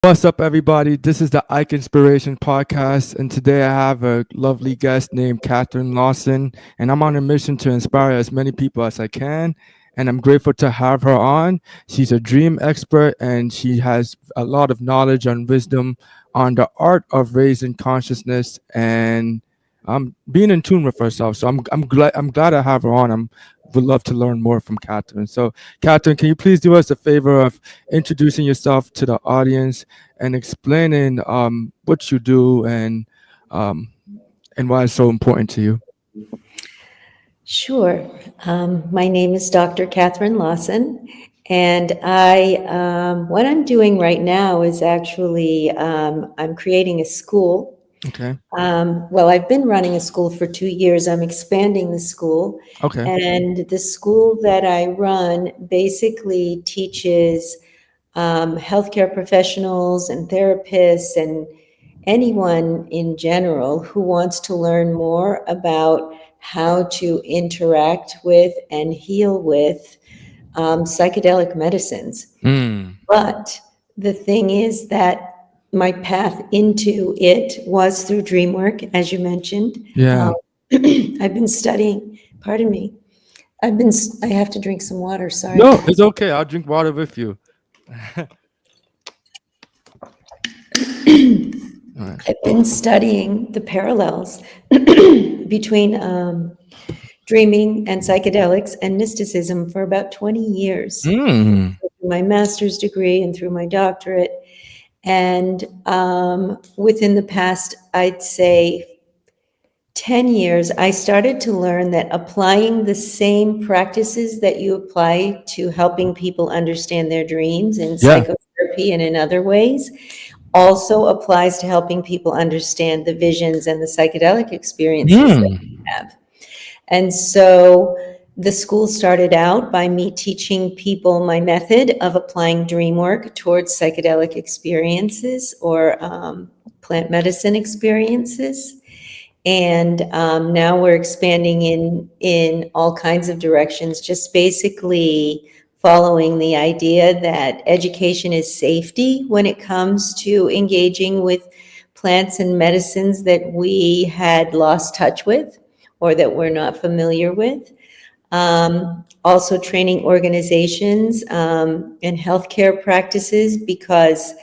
What's up, everybody? This is the Ike Inspiration Podcast, and today I have a lovely guest named Katherine Lawson, and I'm on a mission to inspire as many people as I can. And I'm grateful to have her on. She's a dream expert, and she has a lot of knowledge and wisdom on the art of raising consciousness and being in tune with herself. So I'm glad I have her on. Would love to learn more from Katherine. So, Katherine, can you please do us a favor of introducing yourself to the audience and explaining what you do um, and why it's so important to you? Sure. My name is Dr. Katherine Lawson, and what I'm doing right now is actually I'm creating a school. Okay. Well, I've been running a school for 2 years. I'm expanding the school, Okay. and the school that I run basically teaches healthcare professionals and therapists and anyone in general who wants to learn more about how to interact with and heal with psychedelic medicines. Mm. But the thing is that my path into it was through dreamwork, as you mentioned. Yeah. I've been studying, pardon me, I have to drink some water, sorry. No, it's okay. I'll drink water with you. All right. I've been studying the parallels between dreaming and psychedelics and mysticism for about 20 years, Mm. through my master's degree and through my doctorate. And within the past, I'd say 10 years, I started to learn that applying the same practices that you apply to helping people understand their dreams in Yeah. psychotherapy and in other ways also applies to helping people understand the visions and the psychedelic experiences that Mm. we have. And so the school started out by me teaching people my method of applying dream work towards psychedelic experiences or plant medicine experiences. And now we're expanding in all kinds of directions, just basically following the idea that education is safety when it comes to engaging with plants and medicines that we had lost touch with or that we're not familiar with. Also training organizations and healthcare practices, because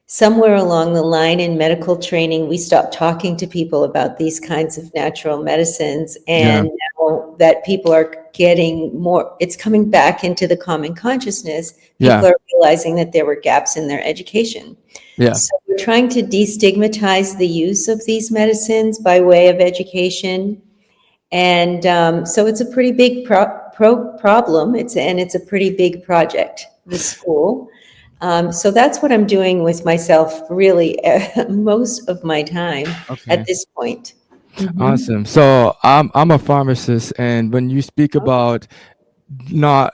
somewhere along the line in medical training, we stopped talking to people about these kinds of natural medicines. Yeah. And now that people are getting more, it's coming back into the common consciousness. People Yeah. are realizing that there were gaps in their education. Yeah. So we're trying to destigmatize the use of these medicines by way of education. And so it's a pretty big problem. It's a pretty big project, the school. So that's what I'm doing with myself, really, most of my time at Okay. this point. Mhm. Awesome. So I'm a pharmacist, and when you speak about not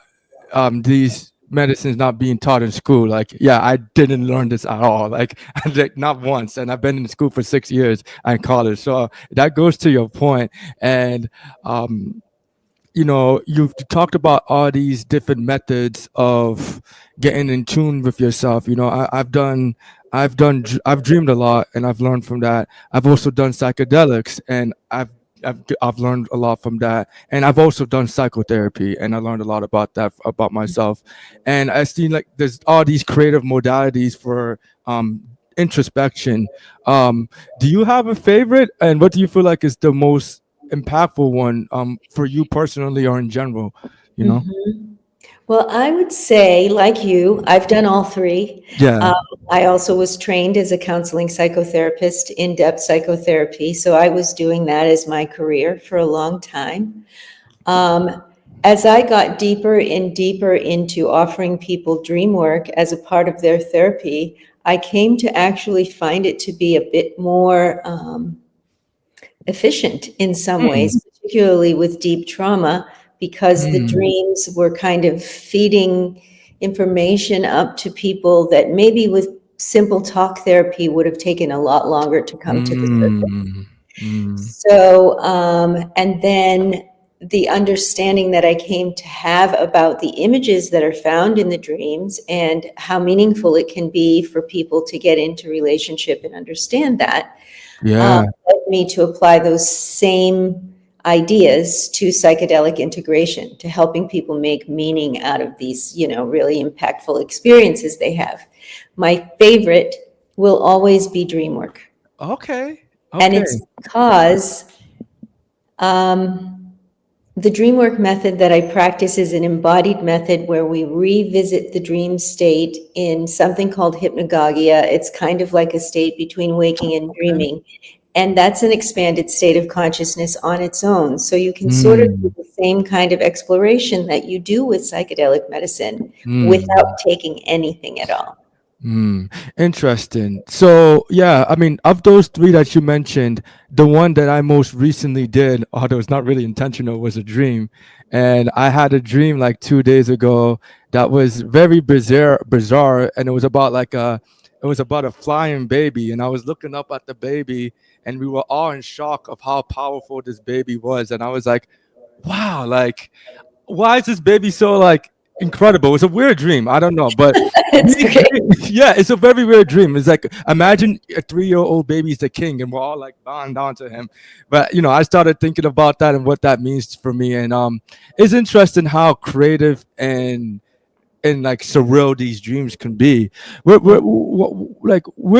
these medicines not being taught in school, like, yeah, I didn't learn this at all, like, like not once, and I've been in school for 6 years in college. So that goes to your point. And um you've talked about all these different methods of getting in tune with yourself. I've dreamed a lot, and I've learned from that. I've also done psychedelics, and I've learned a lot from that. And I've also done psychotherapy, and I learned a lot about that, about myself. And I see, like, there's all these creative modalities for introspection. Do you have a favorite, and what do you feel like is the most impactful one for you personally or in general? you know Mhm. Well, I would say, like you, I've done all three. yeah. Um, I also was trained as a counseling psychotherapist, in-depth psychotherapy, so I was doing that as my career for a long time. Um, as I got deeper and deeper into offering people dream work as a part of their therapy, I came to actually find it to be a bit more efficient in some Mm, ways, particularly with deep trauma, because the mm, dreams were kind of feeding information up to people that maybe with simple talk therapy would have taken a lot longer to come to the surface. mm, mm. So, and then the understanding that I came to have about the images that are found in the dreams and how meaningful it can be for people to get into relationship and understand that, Yeah. led me to apply those same ideas to psychedelic integration, to helping people make meaning out of these, really impactful experiences they have. My favorite will always be dream work. Okay. And Okay. it's because um, the dream work method that I practice is an embodied method where we revisit the dream state in something called hypnagogia. It's kind of like a state between waking and Okay. dreaming. And that's an expanded state of consciousness on its own. So you can sort of do Mm. the same kind of exploration that you do with psychedelic medicine without Mm. taking anything at all. Mm, interesting. So, yeah, I mean, of those three that you mentioned, the one that I most recently did, although it's not really intentional, was a dream. And I had a dream like 2 days ago that was very bizarre, and it was about it was about a flying baby, and I was looking up at the baby, and we were all in shock of how powerful this baby was, and I was like, wow, like why is this baby so like incredible? It's a weird dream. I don't know, but It's great. yeah, it's a very weird dream. It's like imagine a 3-year-old baby is the king, and we're all like bound down to him. But I started thinking about that and what that means for me, and it's interesting how creative and like surreal these dreams can be. Where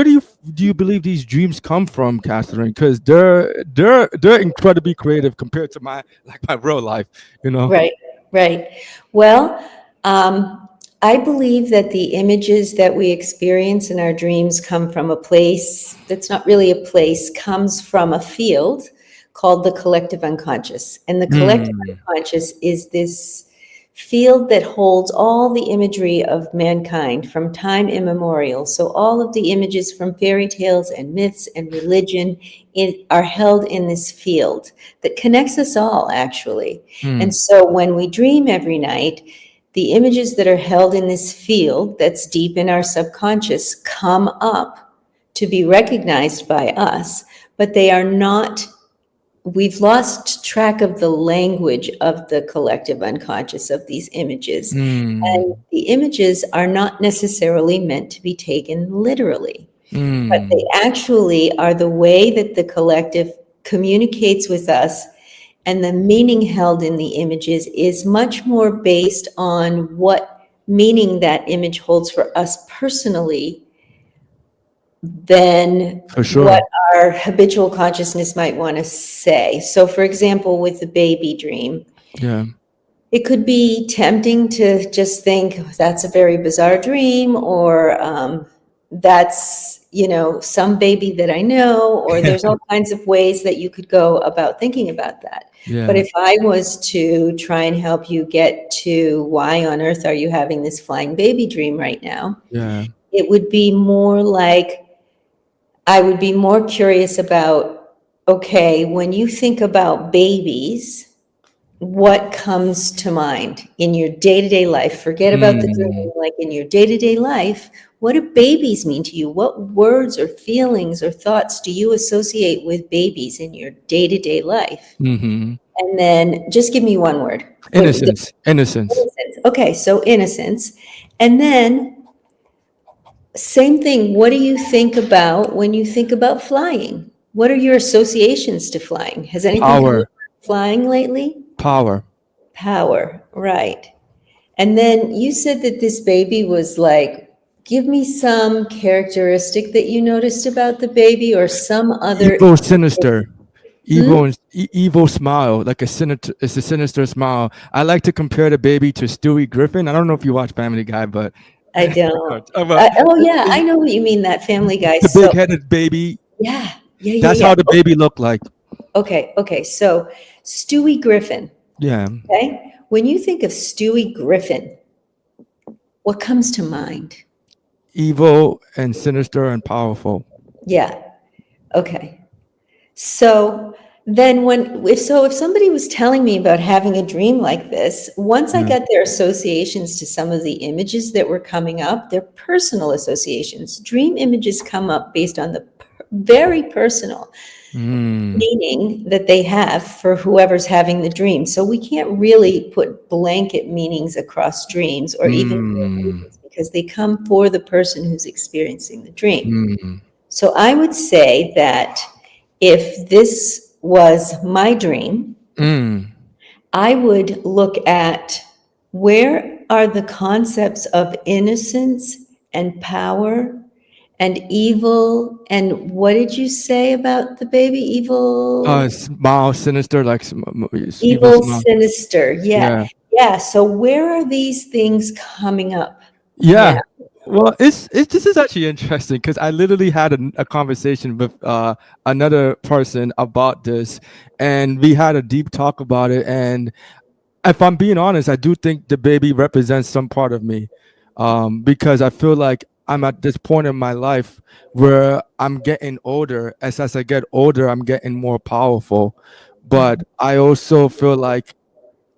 do you believe these dreams come from, Catherine? Because they're incredibly creative compared to my real life. You know. Right, right. Well, I believe that the images that we experience in our dreams come from a place that's not really a place, comes from a field called the collective unconscious. And the collective Mm, unconscious is this field that holds all the imagery of mankind from time immemorial. So all of the images from fairy tales and myths and religion are held in this field that connects us all, actually. And mm, so when we dream every night, the images that are held in this field that's deep in our subconscious come up to be recognized by us, but they are not, we've lost track of the language of the collective unconscious of these images. And mm, the images are not necessarily meant to be taken literally, but they mm. actually are the way that the collective communicates with us, and the meaning held in the images is much more based on what meaning that image holds for us personally than For what sure. our habitual consciousness might want to say. So, for example, with the baby dream, Yeah. it could be tempting to just think that's a very bizarre dream, or that's, some baby that I know, or there's all kinds of ways that you could go about thinking about that. But Yeah. if I was to try and help you get to why on earth are you having this flying baby dream right now, Yeah. it would be more like, I would be more curious about, okay, when you think about babies, what comes to mind in your day-to-day life? Forget about the Mm, dream, like in your day-to-day life, what do babies mean to you? What words or feelings or thoughts do you associate with babies in your day-to-day life? mm-hmm. And then just give me one word. Innocence. Innocence. Innocence. Okay, so innocence. And then same thing, what do you think about when you think about flying? What are your associations to flying? Has anything come Power. up with flying lately? Power. Power, right. And then you said that this baby was like, give me some characteristic that you noticed about the baby or some other. Evil, sinister. Hmm? Evil smile, like a sinister. It's a sinister smile. I like to compare the baby to Stewie Griffin. I don't know if you watch Family Guy, but I don't. but Oh yeah, I know what you mean, that Family Guy. the So big-headed baby. yeah, yeah, yeah, That's yeah. how the baby looked like. Okay, okay. So Stewie Griffin. Yeah. Okay. When you think of Stewie Griffin, what comes to mind? Evil and sinister and powerful. Yeah. Okay. So then if somebody was telling me about having a dream like this, once I Yeah. got their associations to some of the images that were coming up, their personal associations, dream images come up based on very personal Mm. meaning that they have for whoever's having the dream. So we can't really put blanket meanings across dreams or even Mm. because they come for the person who's experiencing the dream. Mm. So I would say that if this was my dream, Mm. I would look at where are the concepts of innocence and power and evil. And what did you say about the baby? Smile, sinister, like evil Evil, smile. sinister. Yeah. Yeah. Yeah. So where are these things coming up now? Yeah. Well, it's this is actually interesting because I literally had a conversation with another person about this, and we had a deep talk about it. And if I'm being honest, I do think the baby represents some part of me, because I feel like I'm at this point in my life where I'm getting older. As I get older, I'm getting more powerful, but Mhm, I also feel like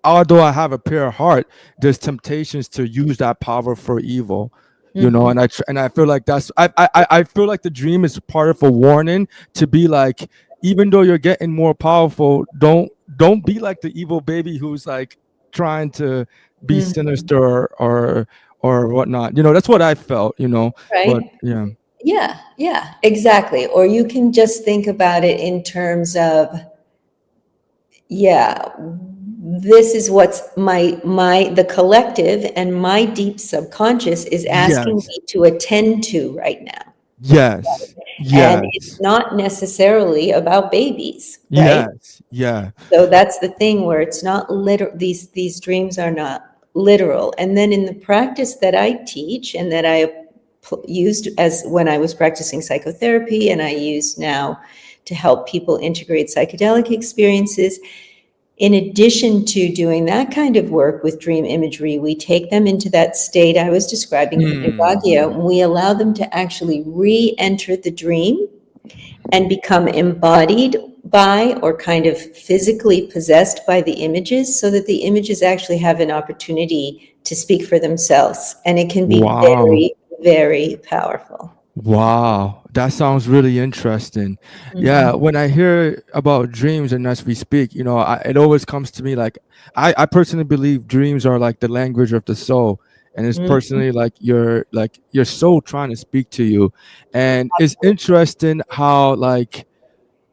although I have a pure heart, there's temptations to use that power for evil. mhm, And I feel like I feel like the dream is part of a warning to be like, even though you're getting more powerful, don't be like the evil baby who's like trying to be mhm. sinister or whatnot. That's what I felt. But Right? yeah, Yeah, yeah, exactly. Or you can just think about it in terms of, yeah, this is what's the collective and my deep subconscious is asking yes, me to attend to right now. yes, And it's yes, not necessarily about babies, right? yes, yeah, So that's the thing where it's not literal, these dreams are not literal. And then in the practice that I teach and that I used as when I was practicing psychotherapy and I use now to help people integrate psychedelic experiences, in addition to doing that kind of work with dream imagery, we take them into that state I was describing, mm, hypnagogia, and we allow them to actually re-enter the dream and become embodied by or kind of physically possessed by the images so that the images actually have an opportunity to speak for themselves. And it can be wow. very, very powerful. Wow, that sounds really interesting. Yeah, Mhm, when I hear about dreams and as we speak, it always comes to me like I personally believe dreams are like the language of the soul, and it's mhm. personally like your soul trying to speak to you, and it's interesting how like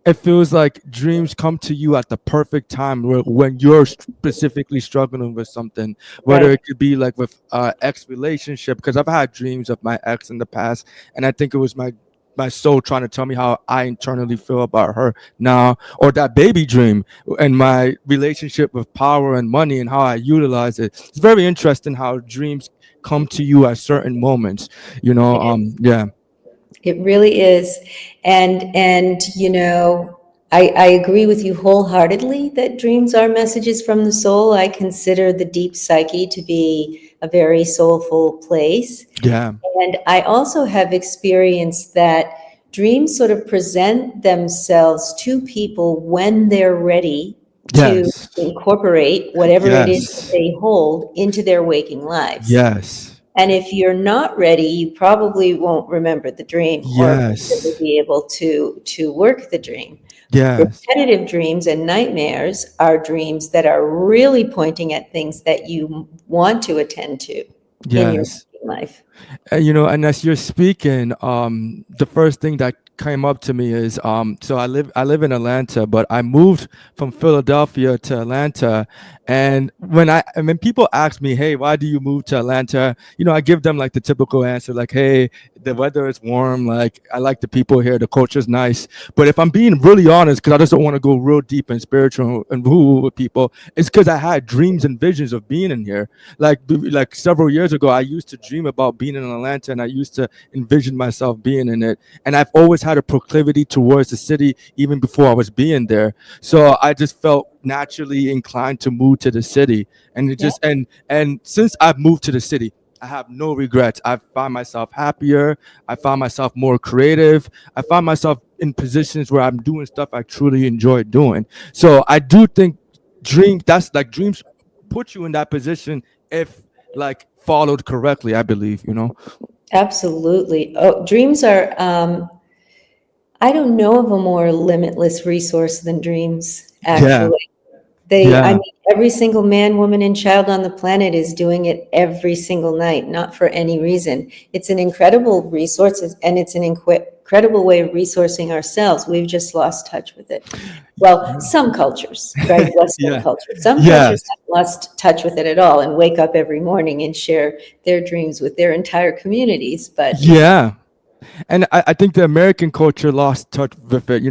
it feels like dreams come to you at the perfect time when you're specifically struggling with something, whether Right. it could be like with ex relationship, because I've had dreams of my ex in the past, and I think it was my soul trying to tell me how I internally feel about her now, or that baby dream and my relationship with power and money and how I utilize it. It's very interesting how dreams come to you at certain moments, yeah. It really is. And I agree with you wholeheartedly that dreams are messages from the soul. I consider the deep psyche to be a very soulful place. Yeah. And I also have experienced that dreams sort of present themselves to people when they're ready to Yes. incorporate whatever it is that Yes. they hold into their waking lives. Yes. And if you're not ready, you probably won't remember the dream or really Yes. be able to work the dream. Yes. Repetitive dreams and nightmares are dreams that are really pointing at things that you want to attend to in your Yes. waking life. And as you're speaking, the first thing that came up to me is, so I live in Atlanta, but I moved from Philadelphia to Atlanta, and when people ask me, hey, why do you move to Atlanta? I give them like the typical answer, like, hey, the weather is warm, like I like the people here, the culture's nice. But if I'm being really honest, because I just don't want to go real deep and spiritual and woo with people, it's because I had dreams and visions of being in here. Like several years ago, I used to dream about being in Atlanta, and I used to envision myself being in it. And I've always had a proclivity towards the city even before I was being there. So I just felt naturally inclined to move to the city. And it Yeah, just and since I've moved to the city, I have no regrets. I find myself happier. I find myself more creative. I find myself in positions where I'm doing stuff I truly enjoy doing. So I do think dreams put you in that position if like followed correctly, I believe. absolutely. Oh, dreams are, I don't know of a more limitless resource than dreams, Yeah, actually. I yeah, mean, every single man, woman, and child on the planet is doing it every single night, not for any reason. It's an incredible resource, and it's an incredible way of resourcing ourselves. We've just lost touch with it. Well, some cultures, right? Western yeah, culture. Some cultures yes, have lost touch with it at all and wake up every morning and share their dreams with their entire communities. But yeah. And I think the American culture lost touch with it,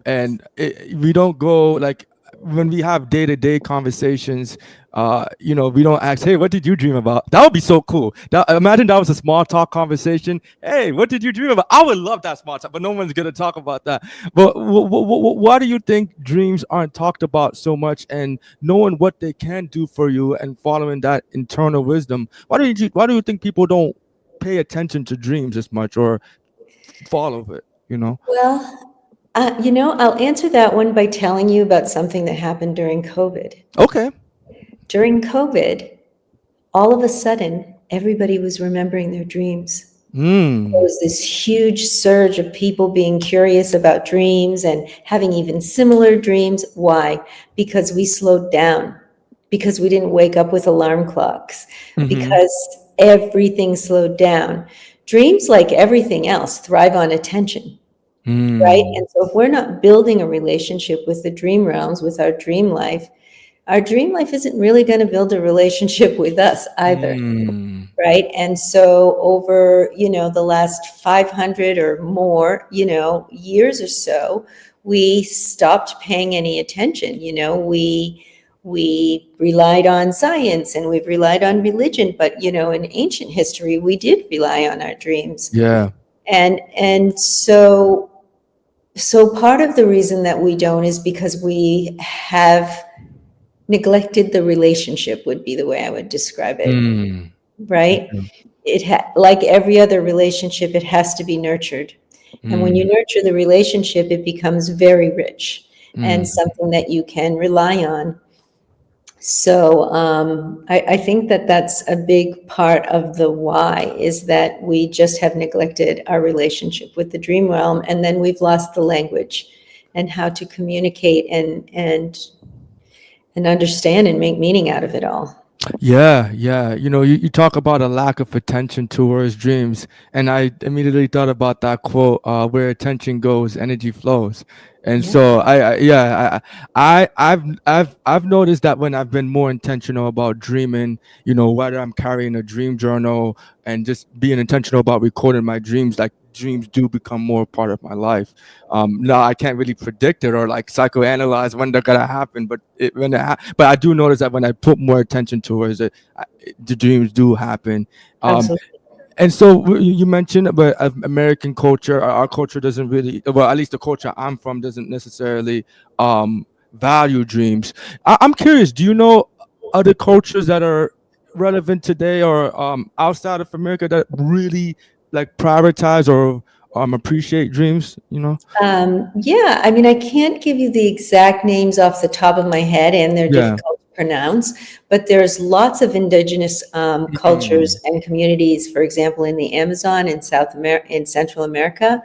and we don't go like when we have day-to-day conversations, we don't ask, hey, what did you dream about? That would be so cool. Imagine that was a small talk conversation. Hey, what did you dream about? I would love that small talk, but no one's gonna talk about that. But why do you think dreams aren't talked about so much, and knowing what they can do for you and following that internal wisdom? Why do you think people don't pay attention to dreams as much or follow it? well, I'll answer that one by telling you about something that happened during COVID. Okay. During COVID, all of a sudden, everybody was remembering their dreams. There Mm. was this huge surge of people being curious about dreams and having even similar dreams. Why? Because we slowed down, because we didn't wake up with alarm clocks, Mm-hmm. because everything slowed down. Dreams, like everything else, thrive on attention. Right? Mm. And so if we're not building a relationship with the dream realms, with our dream life isn't really going to build a relationship with us either. Mm. Right? And so over, the last 500 or more, years or so, we stopped paying any attention. We relied on science and we've relied on religion, but in ancient history, we did rely on our dreams. Yeah. And so part of the reason that we don't is because we have neglected the relationship, would be the way I would describe it, Mm. right? Okay. Like every other relationship, it has to be nurtured. And when you Mm. nurture the relationship, it becomes very rich and Mm. something that you can rely on. So I think that that's a big part of the why, is that we just have neglected our relationship with the dream realm, and then we've lost the language and how to communicate and understand and make meaning out of it all. Yeah, yeah. You talk about a lack of attention towards dreams, and I immediately thought about that quote, where attention goes, energy flows. And Yeah, so yeah, I've noticed that when I've been more intentional about dreaming, whether I'm carrying a dream journal and just being intentional about recording my dreams, like dreams do become more part of my life. Now I can't really predict it or like psychoanalyze when they're gonna happen, but I do notice that when I put more attention towards it, the dreams do happen. Um, absolutely. and so you mentioned, but American culture, our culture doesn't really, well, at least the culture I'm from doesn't necessarily value dreams. I'm curious, do you know other cultures that are relevant today or outside of America that really like prioritize or appreciate dreams? Yeah, I mean, I can't give you the exact names off the top of my head, and they're Yeah. difficult to pronounce, but there's lots of indigenous cultures Mm. and communities, for example, in the Amazon in in Central America,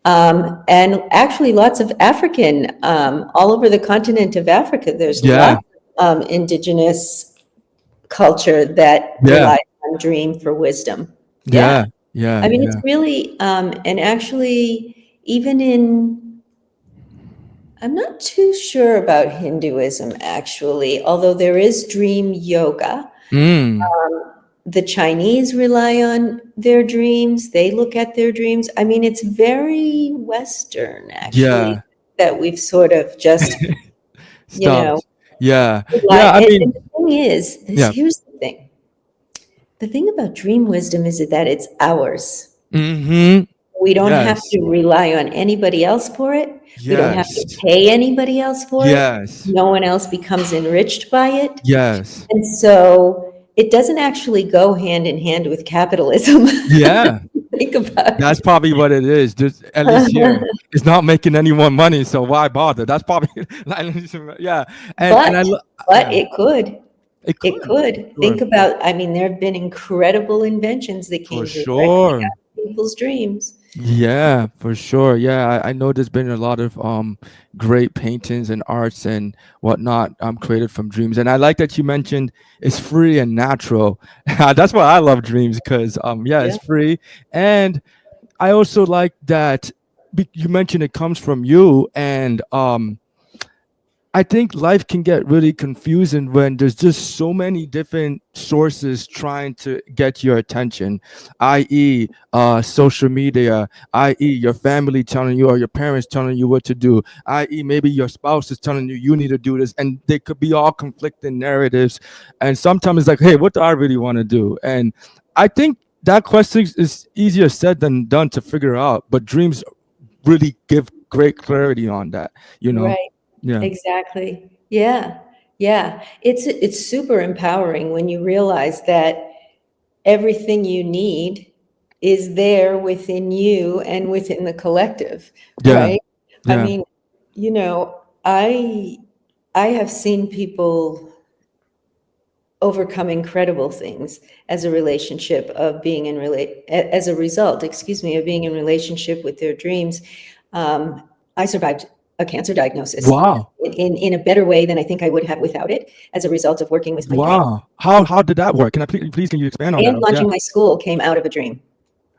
and actually lots of African, all over the continent of Africa, there's Yeah. lots of indigenous culture that Yeah. relies on dream for wisdom. Yeah. Yeah. Yeah. I mean, it's Yeah. really, and actually, even I'm not too sure about Hinduism, actually, although there is dream yoga. Mm. The Chinese rely on their dreams, they look at their dreams. I mean, it's very Western, actually, Yeah. that we've sort of just, you know, Stopped. Yeah. rely. Yeah. I And mean, the thing is, yeah. here's the thing. The thing about dream wisdom is that it's ours. Mm-hmm. We don't have Yes. to rely on anybody else for it. We don't have to Yes. pay anybody else for it. Yes. No one else becomes enriched by it. Yes. And so it doesn't actually go hand in hand with capitalism. Yeah. Think about That's probably what it is. Just at least here, it. it's not making anyone money, so why bother? That's probably yeah. And But, yeah, but it could. it It could. could. Sure. Think about, I mean, there have been incredible inventions that For came directly sure. out of people's dreams. Yeah, for sure. Yeah, I know there's been a lot of great paintings and arts and whatnot created from dreams. And I like that you mentioned it's free and natural. That's why I love dreams because yeah, Yeah. it's free. And I also like that you mentioned it comes from you, and I think life can get really confusing when there's just so many different sources trying to get your attention, i.e., social media, i.e., your family telling you or your parents telling you what to do, i.e., maybe your spouse is telling you you need to do this, and they could be all conflicting narratives. And sometimes it's like, hey, what do I really want to do? And I think that question is easier said than done to figure out, but dreams really give great clarity on that, you know? Right. Yeah. Exactly. Yeah. Yeah. It's super empowering when you realize that everything you need is there within you and within the collective, Yeah. right? I Yeah. mean, I have seen people overcome incredible things as a relationship of being in as a result, excuse me, of being in relationship with their dreams. I survived a cancer diagnosis Wow. in a better way than I think I would have without it, as a result of working with my dream. Wow. How did that work? Can I please can you expand on And that? Yeah. launching my school came out of a dream.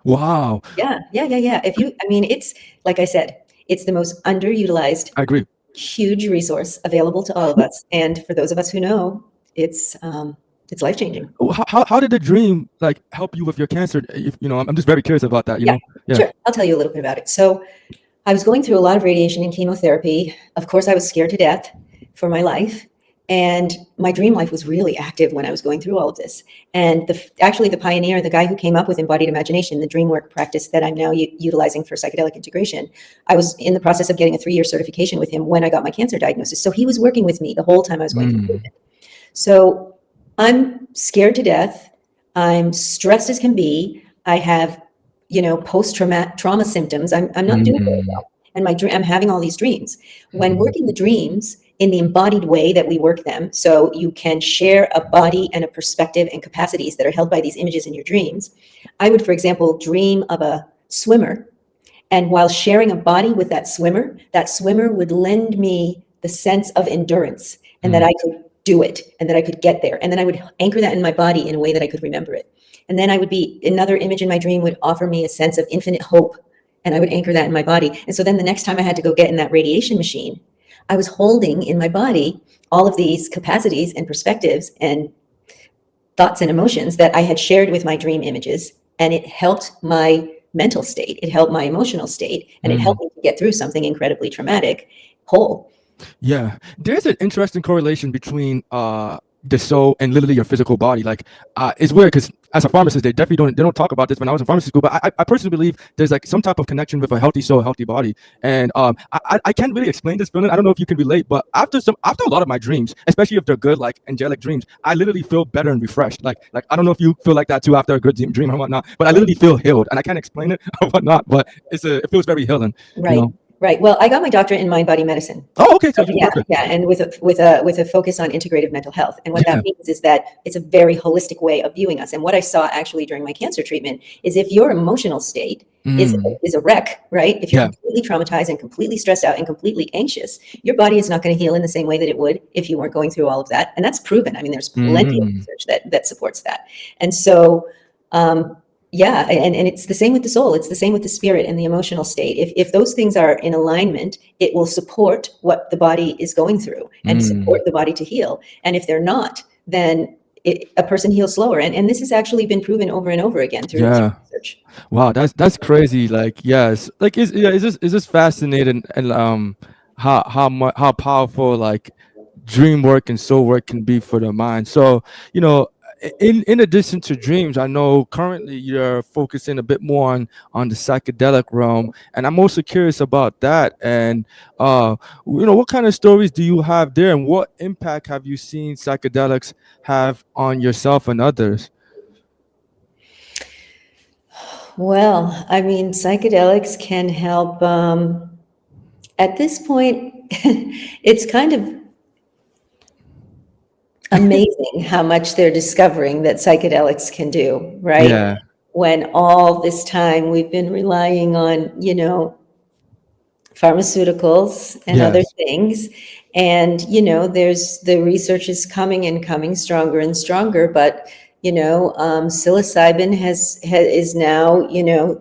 Wow. Yeah, yeah, yeah, yeah. I mean, it's like I said, it's the most underutilized, I agree. huge resource available to all of us. And for those of us who know, it's life changing. How did the dream like help you with your cancer? If, I'm just very curious about that. Yeah, Yeah. sure. I'll tell you a little bit about it. So I was going through a lot of radiation and chemotherapy. Of course, I was scared to death for my life. And my dream life was really active when I was going through all of this. And actually, the pioneer, the guy who came up with embodied imagination, the dreamwork practice that I'm now utilizing for psychedelic integration, I was in the process of getting a 3-year certification with him when I got my cancer diagnosis. So he was working with me the whole time I was going through Mm. treatment. So I'm scared to death. I'm stressed as can be. I have, trauma symptoms. I'm not doing very Mm. well. And I'm having all these dreams. When Mm. working the dreams in the embodied way that we work them, so you can share a body and a perspective and capacities that are held by these images in your dreams. I would, for example, dream of a swimmer. And while sharing a body with that swimmer would lend me the sense of endurance and that Mm. I could do it and that I could get there. And then I would anchor that in my body in a way that I could remember it. And then another image in my dream would offer me a sense of infinite hope. And I would anchor that in my body. And so then the next time I had to go get in that radiation machine, I was holding in my body all of these capacities and perspectives and thoughts and emotions that I had shared with my dream images. And it helped my mental state, it helped my emotional state, and it Mm. helped me to get through something incredibly traumatic whole. Yeah, there's an interesting correlation between the soul and literally your physical body. Like, it's weird because as a pharmacist, they don't talk about this when I was in pharmacy school. But I personally believe there's like some type of connection with a healthy soul, a healthy body. And I can't really explain this feeling. I don't know if you can relate, but after a lot of my dreams, especially if they're good, like angelic dreams, I literally feel better and refreshed. Like I don't know if you feel like that too after a good dream or whatnot, but I literally feel healed, and I can't explain it or whatnot. But it feels very healing, you Right, know. right. Well, I got my doctorate in mind body medicine. Oh, okay, so So, you're yeah, perfect. yeah, and with a focus on integrative mental health. And what that Yeah. means is that it's a very holistic way of viewing us. And what I saw actually during my cancer treatment is if your emotional state is Mm. is a wreck, right? If you're Yeah. completely traumatized and completely stressed out and completely anxious, your body is not going to heal in the same way that it would if you weren't going through all of that. And that's proven. I mean, there's plenty of Mm. research that supports that. And so, yeah, and it's the same with the soul. It's the same with the spirit and the emotional state. If those things are in alignment, it will support what the body is going through and Mm. support the body to heal. And if they're not, then a person heals slower. And this has actually been proven over and over again through Yeah. research. Wow, that's crazy. Like, yes, like is this fascinating, and how powerful like dream work and soul work can be for the mind. So, in addition to dreams, I know currently you're focusing a bit more on the psychedelic realm, and I'm also curious about that. And uh, what kind of stories do you have there, and what impact have you seen psychedelics have on yourself and others? Well, I mean, psychedelics can help. At this point, it's kind of amazing how much they're discovering that psychedelics can do, right? Yeah. when all this time we've been relying on, pharmaceuticals and other Yes. things. And, there's the research is coming and coming stronger and stronger, but, psilocybin is now,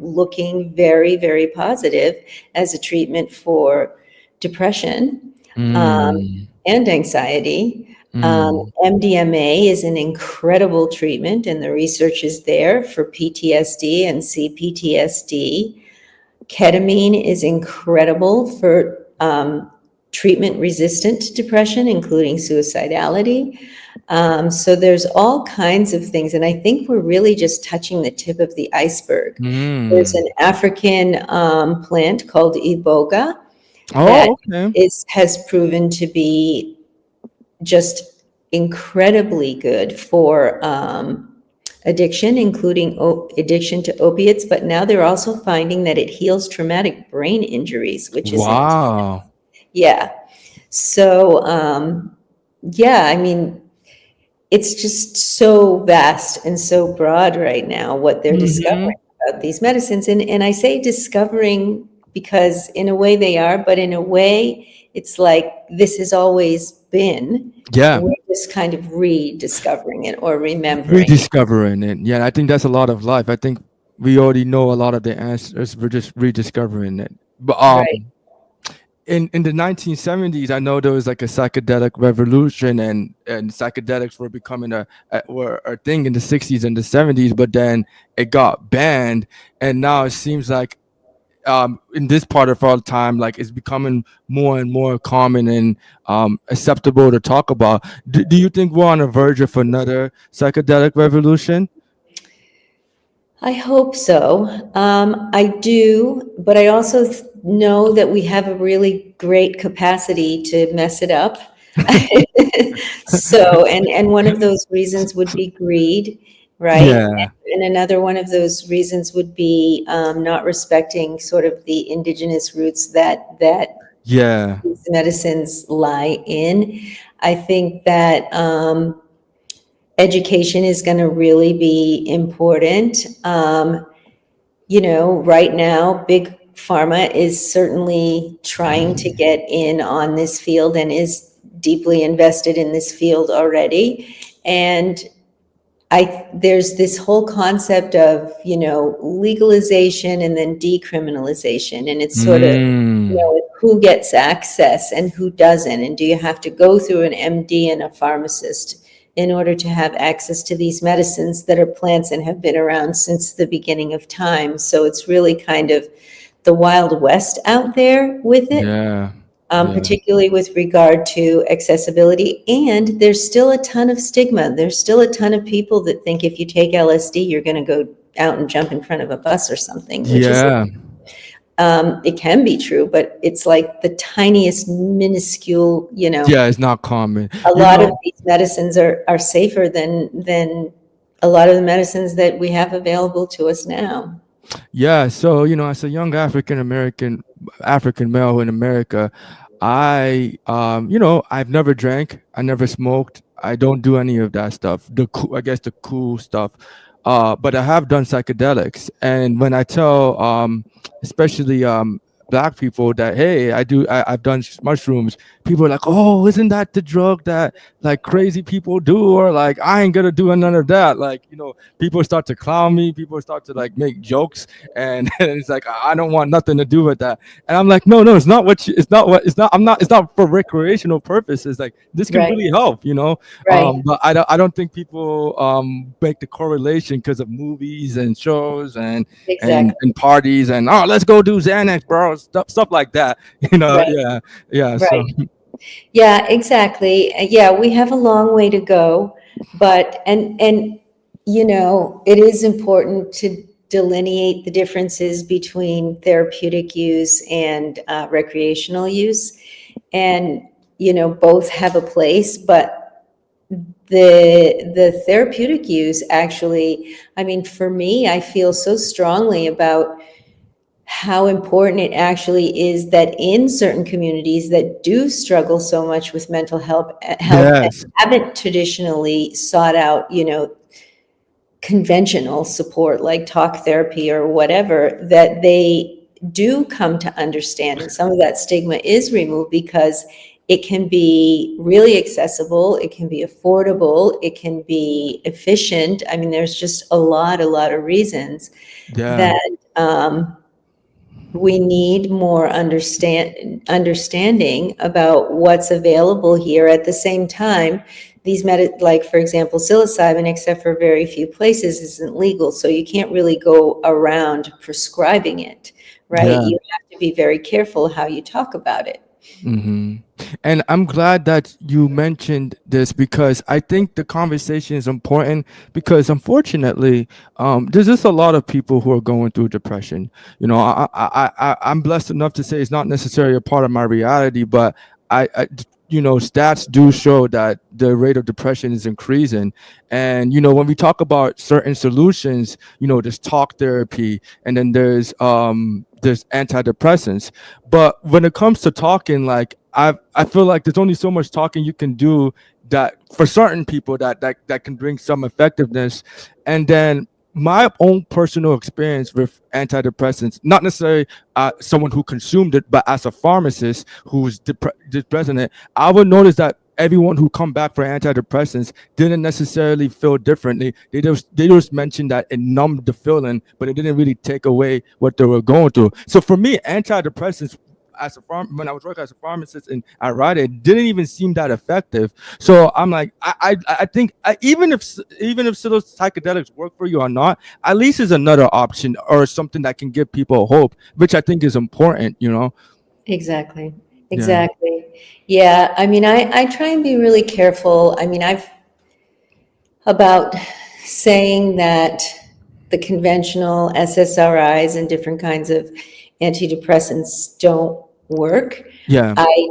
looking very, very positive as a treatment for depression, Mm. and anxiety. Mm. MDMA is an incredible treatment, and the research is there for PTSD and CPTSD. Ketamine is incredible for treatment-resistant depression, including suicidality. So there's all kinds of things, and I think we're really just touching the tip of the iceberg. There's Mm. an African plant called iboga that Oh, okay. has proven to be just incredibly good for addiction, including addiction to opiates. But now they're also finding that it heals traumatic brain injuries, which is, Wow. yeah. So, yeah, I mean, it's just so vast and so broad right now what they're Hmm. discovering about these medicines. And I say discovering because in a way they are, but in a way it's like this has always been. Yeah. We're just kind of rediscovering it or remembering it. Rediscovering it. Yeah, I think that's a lot of life. I think we already know a lot of the answers. We're just rediscovering it. But Right. in the 1970s, I know there was like a psychedelic revolution, and psychedelics were becoming were a thing in the 60s and the 70s, but then it got banned, and now it seems like in this part of our time, like it's becoming more and more common and acceptable to talk about. Do you think we're on the verge of another psychedelic revolution? I hope so. I do, but I also know that we have a really great capacity to mess it up. So, and one of those reasons would be greed, right? Yeah, And another one of those reasons would be not respecting sort of the indigenous roots that yeah, these medicines lie in. I think that education is going to really be important. Right now, big pharma is certainly trying to get in on this field and is deeply invested in this field already. And there's this whole concept of, legalization and then decriminalization. And it's sort of, mm, who gets access and who doesn't. And do you have to go through an MD and a pharmacist in order to have access to these medicines that are plants and have been around since the beginning of time? So it's really kind of the Wild West out there with it, yeah, yeah, particularly with regard to accessibility. And there's still a ton of stigma. There's still a ton of people that think if you take LSD, you're going to go out and jump in front of a bus or something, which is, yeah, it can be true, but it's like the tiniest minuscule, yeah. It's not common, a you lot of know. these medicines are safer than a lot of the medicines that we have available to us now. Yeah, so as a young African male in America, I've never drank, I never smoked, I don't do any of that stuff. I guess the cool stuff. But I have done psychedelics, and when I tell especially black people that hey, I've done mushrooms, people are like, oh, isn't that the drug that like crazy people do? Or like, I ain't gonna do none of that. Like, people start to clown me, people start to like make jokes, and it's like I don't want nothing to do with that. And I'm like, no, no, it's not, I'm not, it's not for recreational purposes. Like this can Right, really help, right, but I don't think people make the correlation because of movies and shows exactly, and parties and oh, let's go do Xanax, bro, stuff like that. right, Yeah, yeah. So right. Yeah, exactly. Yeah, we have a long way to go, but it is important to delineate the differences between therapeutic use and recreational use, and both have a place, but the therapeutic use actually, I mean, for me, I feel so strongly about how important it actually is that in certain communities that do struggle so much with mental health and yes, haven't traditionally sought out, conventional support like talk therapy or whatever, that they do come to understand. And some of that stigma is removed because it can be really accessible, it can be affordable, it can be efficient. I mean, there's just a lot of reasons Yeah. that we need more understanding about what's available here. At the same time, like for example, psilocybin, except for very few places, isn't legal, so you can't really go around prescribing it, right? Yeah. You have to be very careful how you talk about it. hmm And I'm glad that you mentioned this because I think the conversation is important because unfortunately, there's just a lot of people who are going through depression. You know, I'm blessed enough to say it's not necessarily a part of my reality, but you know, stats do show that the rate of depression is increasing. And, you know, when we talk about certain solutions, you know, there's talk therapy and then there's antidepressants. But when it comes to talking, like I feel like there's only so much talking you can do that for certain people that can bring some effectiveness. And then my own personal experience with antidepressants, not necessarily someone who consumed it, but as a pharmacist who's depressed, I would notice that everyone who come back for antidepressants didn't necessarily feel differently. They just mentioned that it numbed the feeling, but it didn't really take away what they were going through. So for me, antidepressants when I was working as a pharmacist and I write it didn't even seem that effective. So I'm like, I think even if psychedelics work for you or not, at least is another option or something that can give people hope, which I think is important. You know? Exactly. Yeah. Exactly. Yeah. I mean, I try and be really careful. I mean, about saying that the conventional SSRIs and different kinds of antidepressants don't work. Yeah. I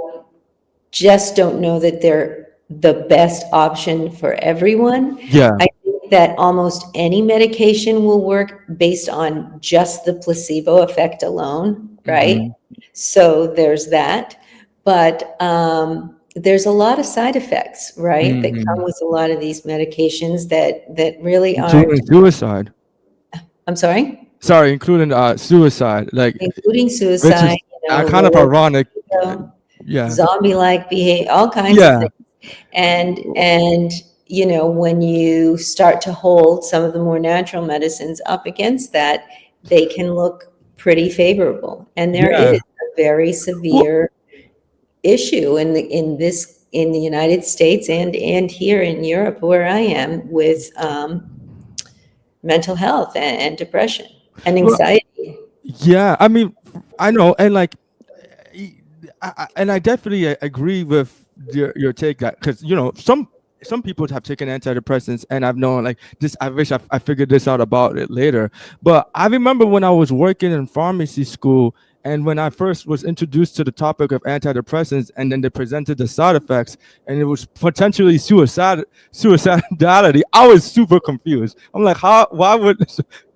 just don't know that they're the best option for everyone. Yeah. I think that almost any medication will work based on just the placebo effect alone, right? hmm So there's that. But there's a lot of side effects, right, that come hmm with a lot of these medications that really aren't. Including suicide. I'm sorry, Sorry, including suicide. Like, including which suicide, is kind of lower ironic. libido, Yeah. zombie-like behavior, all kinds of Yeah. things. And when you start to hold some of the more natural medicines up against that, they can look pretty favorable. And there is Yeah. a very Well, severe issue in the United States and here in Europe where I am with mental health and depression and well, anxiety. yeah. I mean, I know, and like, y- and I definitely agree with your take that because you know some people have taken antidepressants and I've known like this. I wish I figured this out about it later, but I remember when I was working in pharmacy school and when I first was introduced to the topic of antidepressants and then they presented the side effects and it was potentially suicidality. I was super confused. I'm like, how? Why would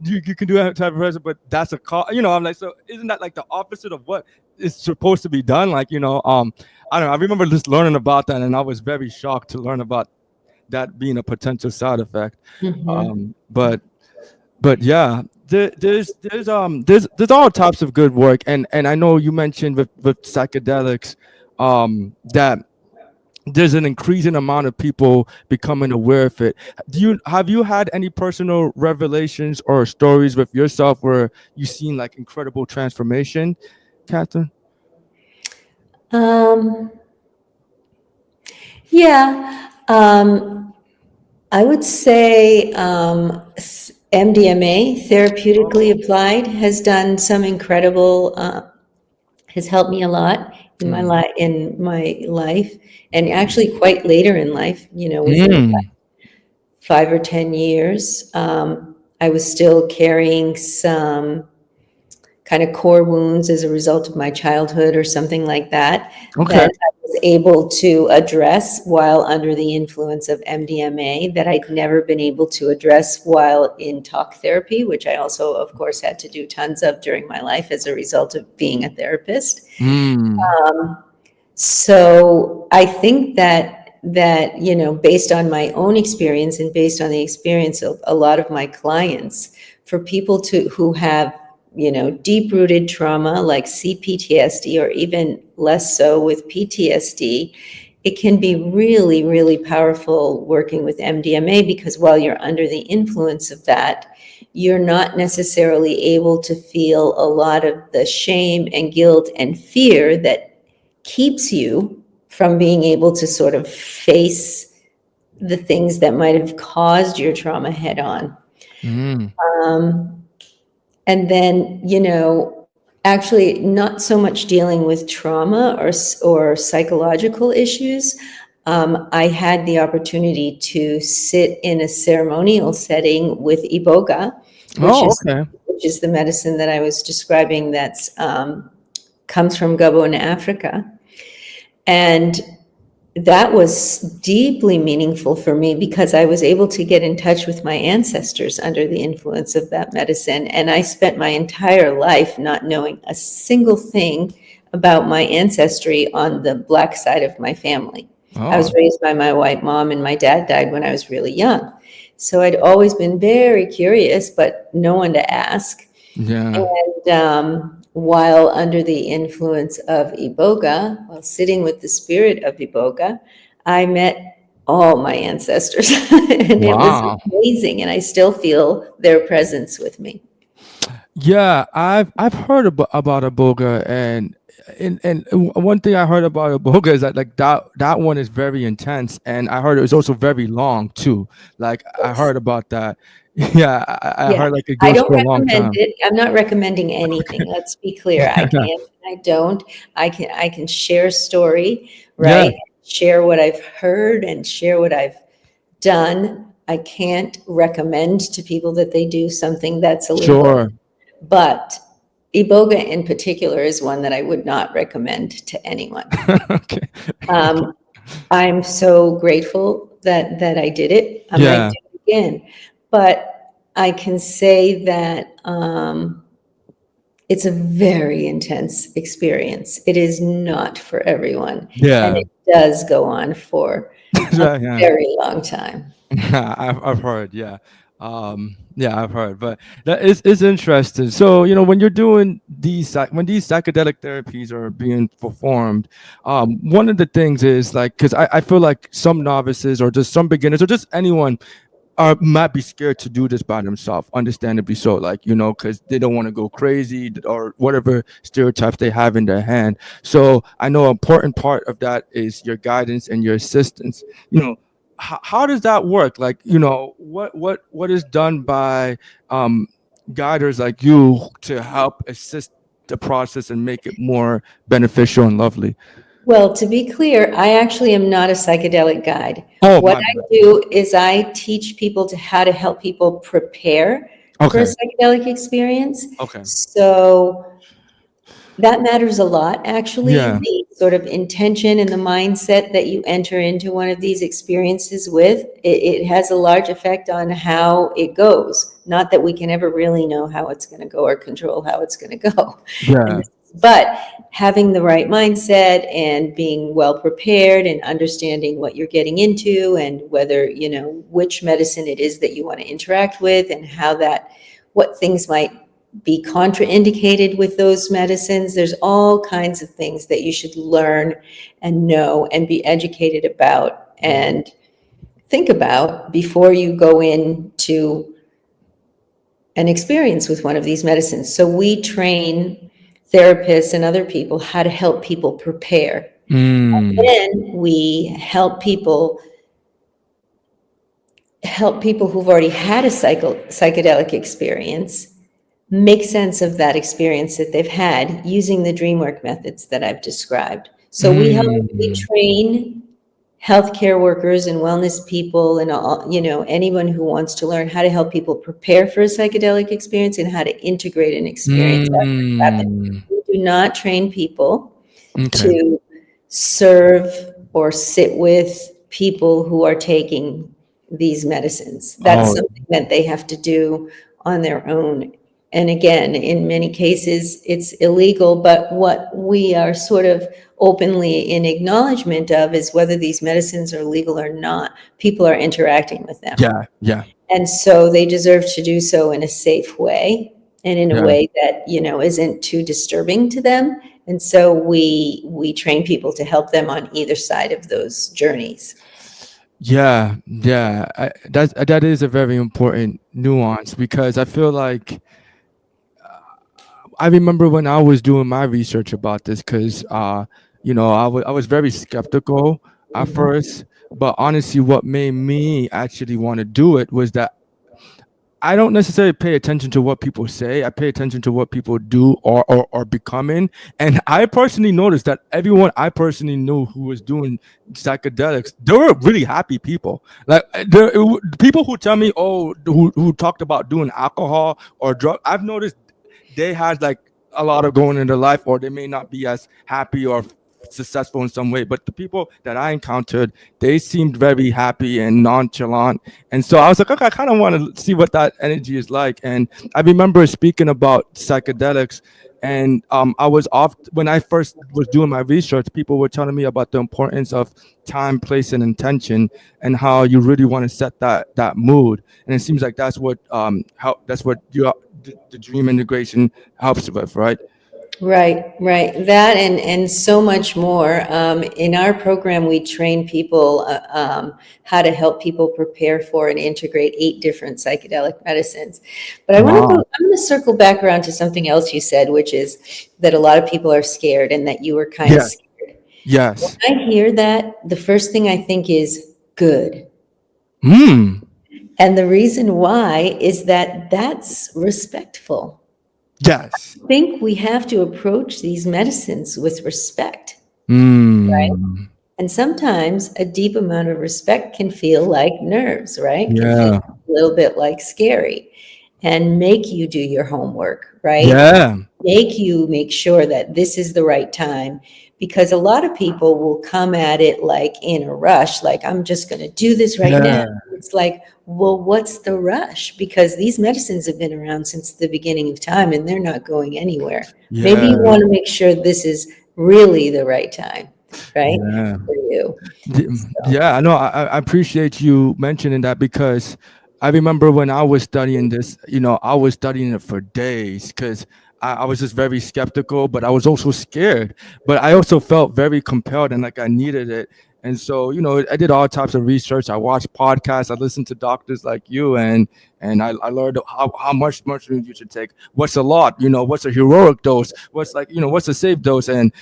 you can do antidepressant, but that's a call? You know, I'm like, so isn't that like the opposite of what is supposed to be done? Like, you know, I don't know. I remember just learning about that, and I was very shocked to learn about that being a potential side effect. Mhm. But yeah, there's all types of good work, and I know you mentioned with psychedelics, that there's an increasing amount of people becoming aware of it. Have you had any personal revelations or stories with yourself where you've seen like incredible transformation, Catherine? Um, yeah, I would say MDMA, therapeutically applied, has done some incredible, has helped me a lot Mm. in my life, and actually quite later in life. Within Mm. 5 or 10 years, I was still carrying some kind of core wounds as a result of my childhood or something like that, Okay. that I was able to address while under the influence of MDMA, that I'd never been able to address while in talk therapy, which I also, of course, had to do tons of during my life as a result of being a therapist. Mm. So I think that that, based on my own experience and based on the experience of a lot of my clients, for people who have, deep-rooted trauma like CPTSD, or even less so with PTSD, it can be really, really powerful working with MDMA, because while you're under the influence of that, you're not necessarily able to feel a lot of the shame and guilt and fear that keeps you from being able to sort of face the things that might have caused your trauma head on. Mm. Um, and then, actually not so much dealing with trauma or psychological issues. I had the opportunity to sit in a ceremonial setting with Iboga, which Oh, is okay. which is the medicine that I was describing, that's comes from Gabon, Africa. And that was deeply meaningful for me, because I was able to get in touch with my ancestors under the influence of that medicine. And I spent my entire life not knowing a single thing about my ancestry on the Black side of my family. I Oh, was raised by my white mom, and my dad died when I was really young. So I'd always been very curious, but no one to ask. yeah. And while under the influence of Iboga, while sitting with the spirit of Iboga, I met all my ancestors. And it was Wow. amazing. And I still feel their presence with me. Yeah, I've heard about Iboga, and one thing I heard about Iboga is that like that one is very intense, and I heard it was also very long too. Like I heard about that. Yeah, I Yeah, heard like it I goes don't for a long recommend time. it. I'm not recommending anything. Let's be clear. I can't, I don't. I can share a story, Yeah, right? Share what I've heard and share what I've done. I can't recommend to people that they do something that's illegal. sure. But Iboga in particular is one that I would not recommend to anyone. Okay. Um, I'm so grateful that I did it. I might Yeah, do it again, but I can say that it's a very intense experience. It is not for everyone, and yeah. it does go on for a Yeah, yeah. very long time. I've heard, yeah. Yeah, I've heard, but that is interesting. So, when you're doing when these psychedelic therapies are being performed, one of the things is like, because I feel like some novices or just some beginners or just anyone might be scared to do this by themselves, understandably so, like, because they don't want to go crazy or whatever stereotypes they have in their hand. So I know an important part of that is your guidance and your assistance. How does that work? Like, what is done by um guiders like you to help assist the process and make it more beneficial and lovely? Well, to be clear, I actually am not a psychedelic guide. Oh, What my I bad. do is I teach people to how to help people prepare for a Okay. psychedelic experience. Okay. So that matters a lot, actually, Yeah. the sort of intention and the mindset that you enter into one of these experiences with. It has a large effect on how it goes. Not that we can ever really know how it's going to go or control how it's going to go. Yeah. And but having the right mindset and being well prepared and understanding what you're getting into, and whether, which medicine it is that you want to interact with, and what things might be contraindicated with those medicines. There's all kinds of things that you should learn and know and be educated about and think about before you go into an experience with one of these medicines. So we train therapists and other people how to help people prepare. Mm. Then we help people who've already had a psychedelic experience make sense of that experience that they've had using the dreamwork methods that I've described. So we Mm. train healthcare workers and wellness people and all, anyone who wants to learn how to help people prepare for a psychedelic experience and how to integrate an experience after it's happened. Mm. We do not train people Okay. to serve or sit with people who are taking these medicines. That's Oh, something that they have to do on their own. And again, in many cases, it's illegal, but what we are sort of openly in acknowledgement of is whether these medicines are legal or not. People are interacting with them. Yeah, yeah, And so they deserve to do so in a safe way and in a yeah, way that, isn't too disturbing to them. And so we train people to help them on either side of those journeys. yeah, yeah. That is a very important nuance because I feel like I remember when I was doing my research about this because I was very skeptical at Mhm. first, but honestly, what made me actually want to do it was that I don't necessarily pay attention to what people say. I pay attention to what people do or are becoming. And I personally noticed that everyone I personally knew who was doing psychedelics, they were really happy people. Like people who tell me, oh, who talked about doing alcohol or drug, I've noticed they had like a lot of going in their life, or they may not be as happy or successful in some way. But the people that I encountered, they seemed very happy and nonchalant, and so I was like, okay, I kind of want to see what that energy is like. And I remember speaking about psychedelics. And I was off when I first was doing my research. People were telling me about the importance of time, place, and intention, and how you really want to set that mood. And it seems like that's what the dream integration helps with, right? Right, right. That and so much more. In our program, we train people how to help people prepare for and integrate 8 different psychedelic medicines. But I want to go. Wow. I'm going to circle back around to something else you said, which is that a lot of people are scared, and that you were kind of Yes. scared. When Yes. I hear that, the first thing I think is good, Hmm. and the reason why is that that's respectful. Yes. I think we have to approach these medicines with respect. Hmm. And sometimes a deep amount of respect can feel like nerves, right? Can feel Yeah. a little bit like scary and make you do your homework, right? Yeah. Make you make sure that this is the right time, because a lot of people will come at it like in a rush, like, I'm just going to do this right now. Yeah. It's like, well, what's the rush? Because these medicines have been around since the beginning of time and they're not going anywhere. Maybe you Yeah. want to make sure this is really the right time, right? Yeah. For you. So, Yeah, I know. I appreciate you mentioning that because I remember when I was studying this, I was studying it for days because I was just very skeptical, but I was also scared. But I also felt very compelled and like I needed it. And so, I did all types of research. I watched podcasts. I listened to doctors like you, and I learned how much mushrooms you should take. What's a lot? What's a heroic dose? What's like, what's a safe dose and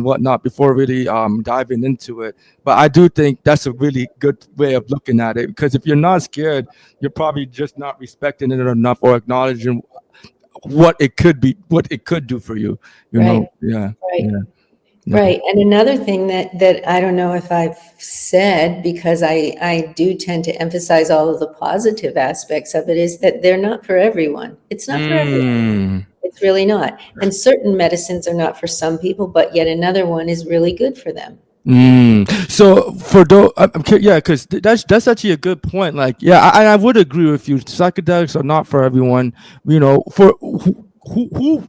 whatnot before really diving into it. But I do think that's a really good way of looking at it because if you're not scared, you're probably just not respecting it enough or acknowledging what it could do for you. right, Yeah, right. yeah, yeah. Right. And another thing that I don't know if I've said, because I do tend to emphasize all of the positive aspects of it, is that they're not for everyone. It's not for everyone. Mm. It's really not. And certain medicines are not for some people, but yet another one is really good for them. So for those, yeah, because that's actually a good point. Like, yeah, I would agree with you. Psychedelics are not for everyone. For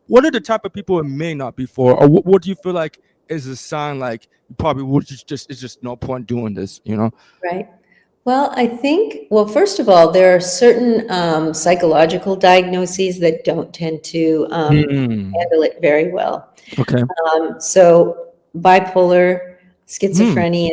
what are the type of people it may not be for, or what do you feel like is a sign like you probably would just it's just no point doing this? Right. Well, I think, well, first of all, there are certain psychological diagnoses that don't tend to Hmm. handle it very well. Okay. So bipolar, Hmm. schizophrenia,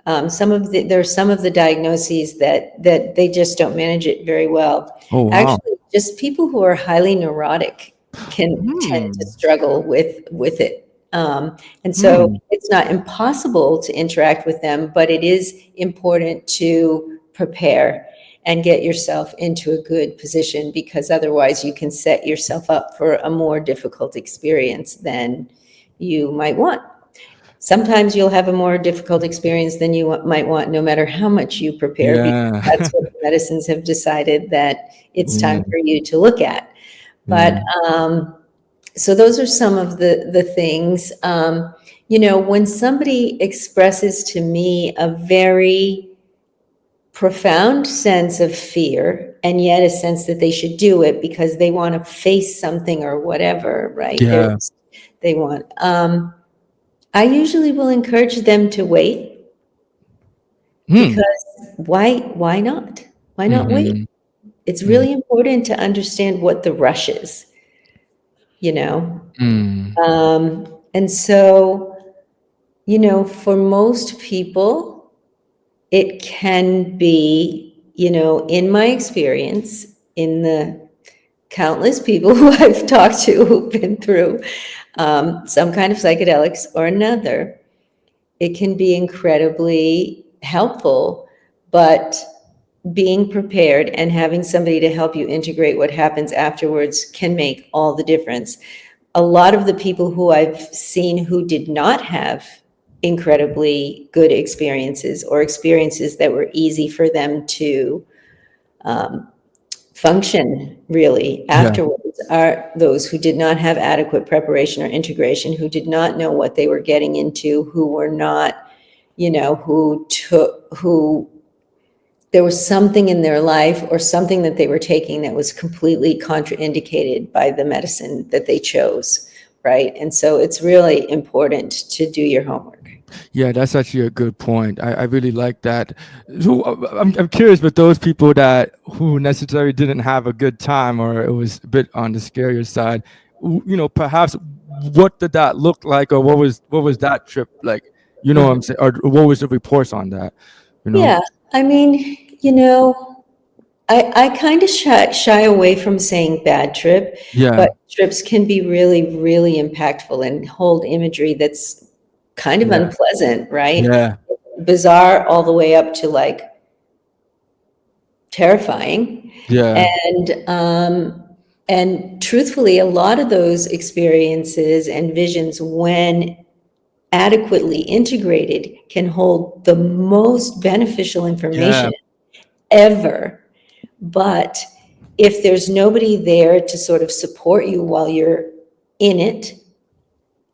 there's some of the diagnoses that they just don't manage it very well. Oh wow. Actually, just people who are highly neurotic can tend to Hmm. struggle with it. And so Hmm. it's not impossible to interact with them, but it is important to prepare and get yourself into a good position, because otherwise you can set yourself up for a more difficult experience than you might want. Sometimes you'll have a more difficult experience than you might want, no matter how much you prepare, because Yeah. that's what the medicines have decided that it's Yeah. time for you to look at. Yeah. But so those are some of the things. When somebody expresses to me a very profound sense of fear, and yet a sense that they should do it because they want to face something or whatever, right? Yeah. They want. I usually will encourage them to wait, Hmm. because why not? Why not wait? Mm-hmm. It's Mm. really important to understand what the rush is, you know? Mm. And so, for most people, it can be, in my experience, in the countless people who I've talked to who've been through some kind of psychedelics or another, it can be incredibly helpful, but being prepared and having somebody to help you integrate what happens afterwards can make all the difference. A lot of the people who I've seen who did not have incredibly good experiences, or experiences that were easy for them to um, function really Yeah. afterwards, are those who did not have adequate preparation or integration, who did not know what they were getting into, who were not, who there was something in their life or something that they were taking that was completely contraindicated by the medicine that they chose, right? And so it's really important to do your homework. Yeah, that's actually a good point. I really like that. So I'm curious with those people that who necessarily didn't have a good time, or it was a bit on the scarier side. Perhaps what did that look like, or what was that trip like? You know what I'm saying, or what was the reports on that? You know? Yeah, I mean, I kind of shy away from saying bad trip, Yeah, but trips can be really, really impactful and hold imagery that's kind of yeah, unpleasant, right? yeah, Bizarre all the way up to like terrifying. yeah, And truthfully, a lot of those experiences and visions, when adequately integrated, can hold the most beneficial yeah, information ever. But if there's nobody there to sort of support you while you're in it,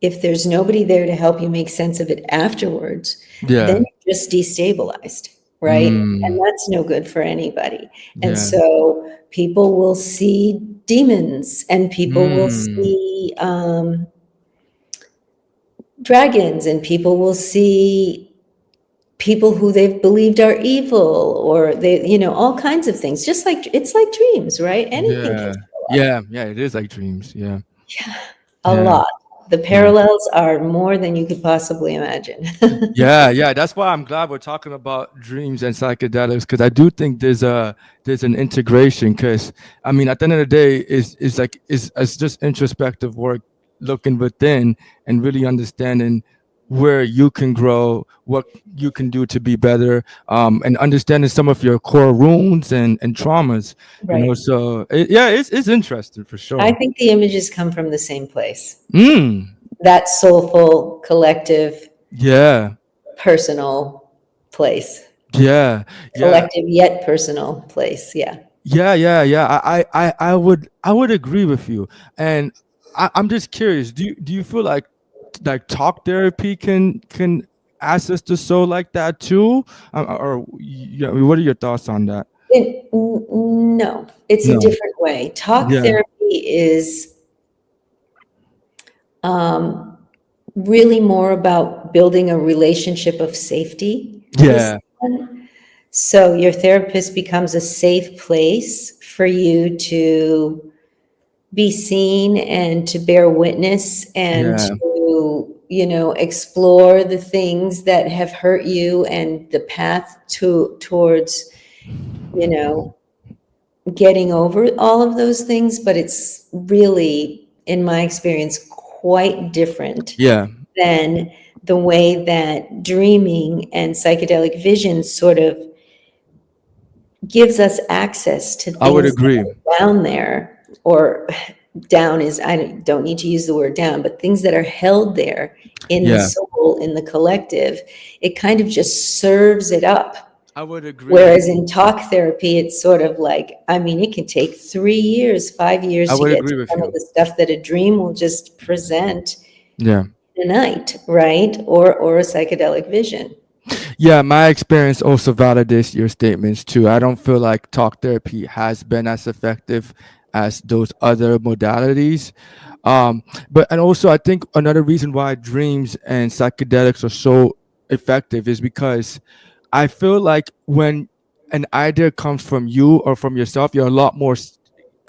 if there's nobody there to help you make sense of it afterwards, then yeah. you're just destabilized, right? And Mm, that's no good for anybody. And yeah. so people will see demons, and people will Mm, see dragons, and people will see people who they've believed are evil, or they, all kinds of things. Just like it's like dreams, right? Anything can yeah, show up. yeah, yeah. It is like dreams. Yeah, Yeah, a yeah, lot. The yeah. parallels are more than you could possibly imagine. Yeah, yeah. That's why I'm glad we're talking about dreams and psychedelics, because I do think there's an integration. Because I mean, at the end of the day, is like it's just introspective work, looking within and really understanding where you can grow, what you can do to be better, and understanding some of your core wounds and traumas. Right. So yeah, it's interesting for I sure. think the images come from the same place. Mm, That soulful, collective, yeah, personal place. yeah, yeah. Collective yet personal place. Yeah. Yeah, yeah, yeah. I would agree with you, and I'm just curious. Do you feel like talk therapy can access the soul like that too, or yeah? What are your thoughts on that? No, it's a No. different way. Talk Yeah. therapy is um, really more about building a relationship of safety with Yeah. someone. So your therapist becomes a safe place for you to be seen and to bear witness and Yeah. to, explore the things that have hurt you, and the path towards, you know, getting over all of those things. But it's really, in my experience, quite different Yeah. than the way that dreaming and psychedelic vision sort of gives us access to I would things that agree. are down there, or down is, I don't need to use the word down, but things that are held there in the Yeah, soul, in the collective. It kind of just serves it up. I would agree. Whereas in talk therapy, it's sort of like, I mean, it can take 3 years, 5 years I to would get to agree with some of you. the stuff that a dream will just present Yeah. in a night, right? Or a psychedelic vision. Yeah, my experience also validates your statements too. I don't feel like talk therapy has been as effective as those other modalities. um but and also I think another reason why dreams and psychedelics are so effective is because I feel like when an idea comes from you or from yourself, you're a lot more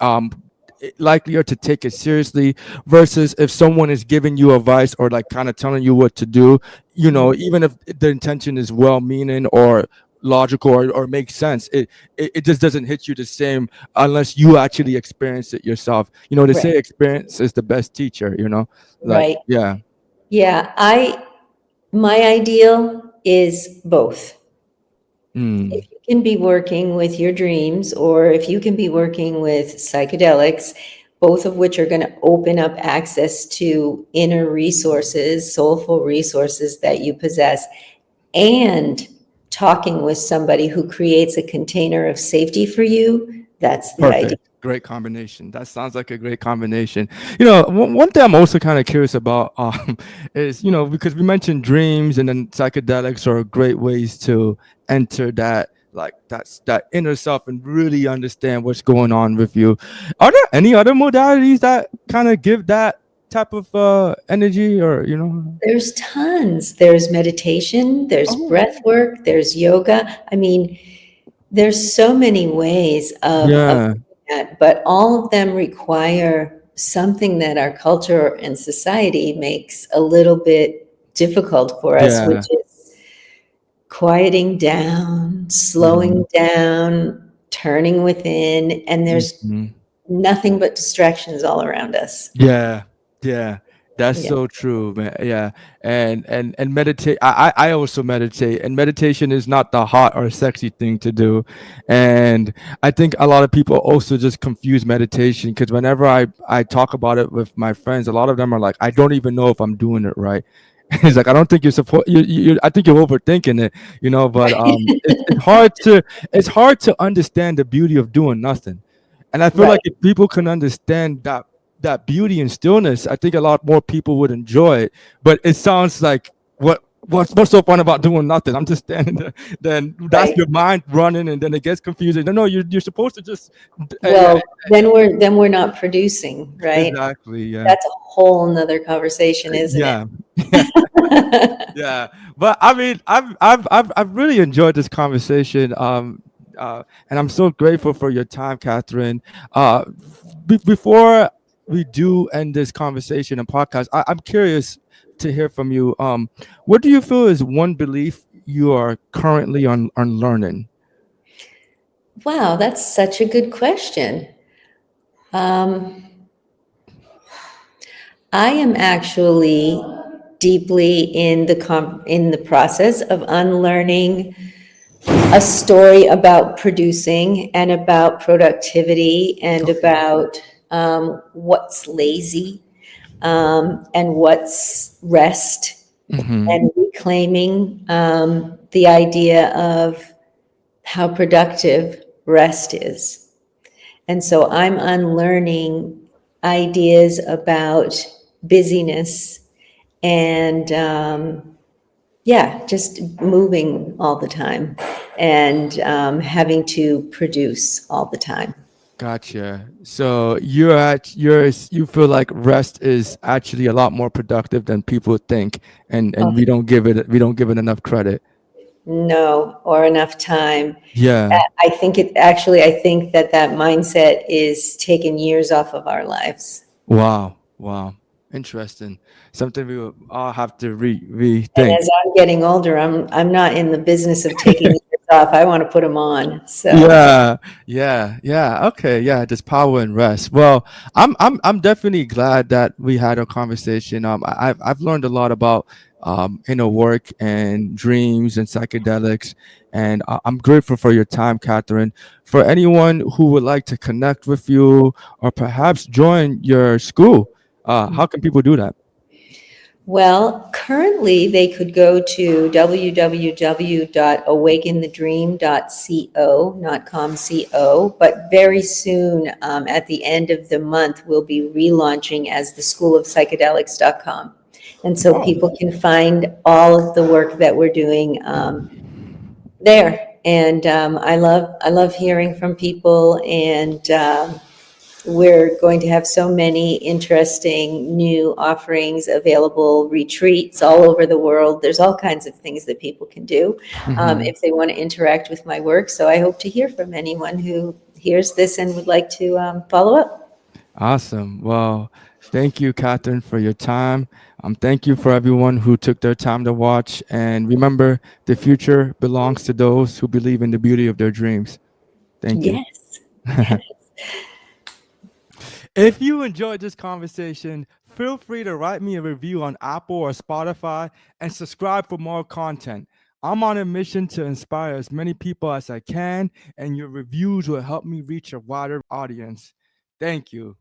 um likelier to take it seriously versus if someone is giving you advice or like kind of telling you what to do, even if the intention is well meaning or logical or makes sense, it just doesn't hit you the same unless you actually experience it yourself. They Right, say experience is the best teacher, like, right. yeah. Yeah, my ideal is both. Mm, If you can be working with your dreams, or if you can be working with psychedelics, both of which are going to open up access to inner resources, soulful resources that you possess, and talking with somebody who creates a container of safety for you, that's the idea. Perfect. Great combination. That sounds like a great combination. One thing I'm also kind of curious about is, because we mentioned dreams and then psychedelics are great ways to enter that, like that inner self and really understand what's going on with you. Are there any other modalities that kind of give that type of energy or, There's tons. There's meditation, there's Oh, breath work, there's yoga. I mean, there's so many ways of yeah. that, but all of them require something that our culture and society makes a little bit difficult for us, which Yeah. is quieting down, Mhm. slowing down, turning within, and there's Mhm. nothing but distractions all around us. Yeah, yeah, that's Yeah. so true, man. Yeah, and meditate. I also meditate, and meditation is not the hot or sexy thing to do, and I think a lot of people also just confuse meditation because whenever I talk about it with my friends, a lot of them are like, I don't even know if I'm doing it right. It's like I don't think you're supposed. I think you're overthinking it, But it's hard to understand the beauty of doing nothing. And I feel Right. like if people can understand that beauty and stillness, I think a lot more people would enjoy it. But it sounds like what's so fun about doing nothing? I'm just standing there. Then that's Right. your mind running, and then it gets confusing. No, you're supposed to just yeah, Well, then we're not producing, right? exactly, yeah. That's a whole nother conversation, isn't Yeah. it? Yeah, but I mean, I've really enjoyed this conversation. And I'm so grateful for your time, Catherine. Before we do end this conversation and podcast, I'm curious to hear from you. What do you feel is one belief you are currently on learning? Wow, that's such a good question. Um, I am actually deeply in the process of unlearning a story about producing and about productivity and Okay. about what's lazy, and what's rest, Mm-hmm. and reclaiming the idea of how productive rest is. And so I'm unlearning ideas about busyness and, yeah, just moving all the time and having to produce all the time. Gotcha. So you feel like rest is actually a lot more productive than people think, and we don't give it enough credit. No, or enough time. Yeah. I think that mindset is taking years off of our lives. Wow. Wow. Interesting. Something we will all have to And rethink. as I'm getting older, I'm not in the business of taking years off. I want to put them on. So, Yeah, yeah, yeah. Okay, yeah. Just power and rest. Well, I'm definitely glad that we had a conversation. I've learned a lot about inner work and dreams and psychedelics, and I'm grateful for your time, Catherine. For anyone who would like to connect with you or perhaps join your school, how can people do that? well, currently they could go to www.awakenthedream.co, not .com, but very soon, at the end of the month, we'll be relaunching as the schoolofpsychedelics.com. And so Oh, people can find all of the work that we're doing there. And I love hearing from people, and we're going to have so many interesting new offerings available, retreats all over the world. There's all kinds of things that people can do Hmm. if they want to interact with my work. So I hope to hear from anyone who hears this and would like to follow up. Awesome. Well, thank you, Catherine, for your time. Thank you for everyone who took their time to watch. And remember, the future belongs to those who believe in the beauty of their dreams. Thank you. Yes. Yes. If you enjoyed this conversation, feel free to write me a review on Apple or Spotify and subscribe for more content. I'm on a mission to inspire as many people as I can, and your reviews will help me reach a wider audience. Thank you.